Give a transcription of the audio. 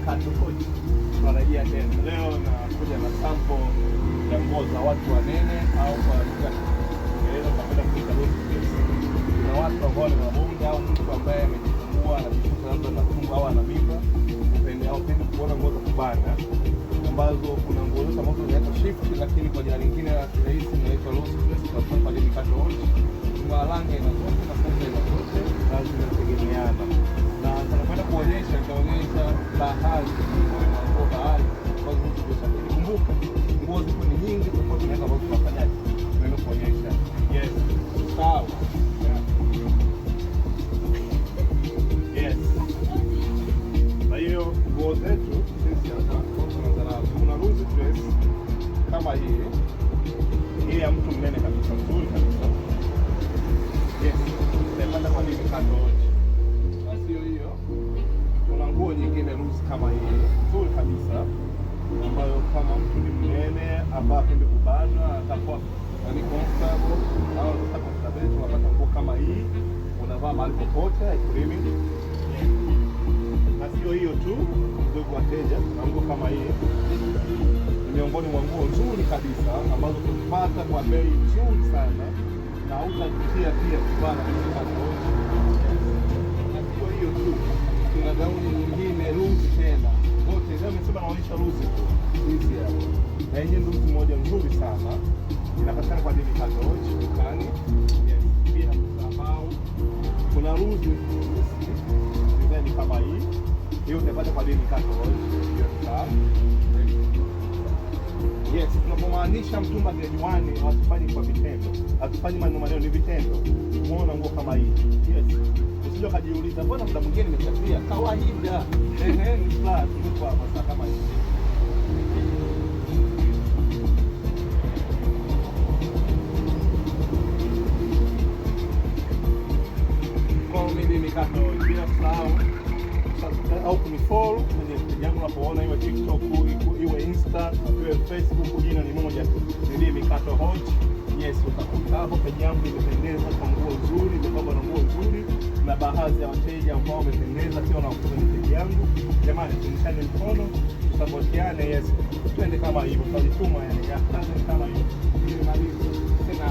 Mikato Hoji. Tunarejea tena leo na kuja na sample ya nguo za watu wanene au kwa lugha Kiingereza tunapenda kuita loose dress. Kuna watu ambao ni mabonge au mtu ambaye amejifungua anajifunza labda na tumbo au ana mimba, upende kuona nguo za kubana ambazo kuna nguo zote ambazo zinaitwa shift, lakini kwa jina lingine la kirahisi inaitwa loose dress. Tunafanya kwa Mikato Hoji. Kwa rangi ina zote na saizi ina zote na zinategemeana. Na tunapenda kuonyesha baadhi ya nguo baadhi ambazo tunasafiri. Kumbuka nguo zipo ni nyingi tofauti na ambazo tunafanyaje. Tunaenda kuonyesha. Yes. Sawa. Yes. Kwa hiyo nguo zetu sisi hapa kuna loose dress kama hii. Hii ya mtu mnene kabisa, mzuri kabisa. Yes. Tunapanda kwa Mikato Hoji. Na sio hiyo. Kuna nguo nyingine loose kama hii, nzuri kabisa, ambayo kama mtu ni mnene ambaye apende kubana, atakuwa ni comfortable au unataka comfortable, unapata nguo kama hii, unavaa mahali popote, haikuimi. Na sio hiyo tu, ndugu wateja, na nguo kama hii ni miongoni mwa nguo nzuri kabisa ambazo kupata kwa bei nzuri sana na utajutia pia kubana kwa Mikato Hoji. Na sio hiyo tu, kuna gauni nyingine loose tena. Wote leo nimesema naonyesha loose tu. Hizi hapo. Na yenyewe loose moja nzuri sana. Inapatikana kwa Mikato Hoji dukani. Yes, pia kusahau. Kuna loose design kama hii. Hiyo utapata kwa Mikato Hoji. Hiyo sawa. Yes, tunapomaanisha mtumba grade 1 hatufanyi kwa vitendo. Hatufanyi maneno, ni vitendo. Umeona nguo kama hii. Yes. Usije kajiuliza mbona muda mwingine nimesafia kawaida. Ni flat kwa masaa kama hii. Kwa mimi Mikato Hoji bila kusahau au kunifollow kwenye page yangu unapoona iwe TikTok, iwe Insta, iwe Facebook, jina ni moja tu. Ni Mikato Hoji. Yes, utakuta hapo page yangu imependeza kwa nguo nzuri, imepambwa na nguo nzuri na baadhi ya wateja ambao wamependeza pia wanakuja kwenye page yangu. Jamani, tushane mkono, tusapotiane. Yes, twende kama hivyo, tunajituma yani ya kazi kama hiyo. Ili malizo tena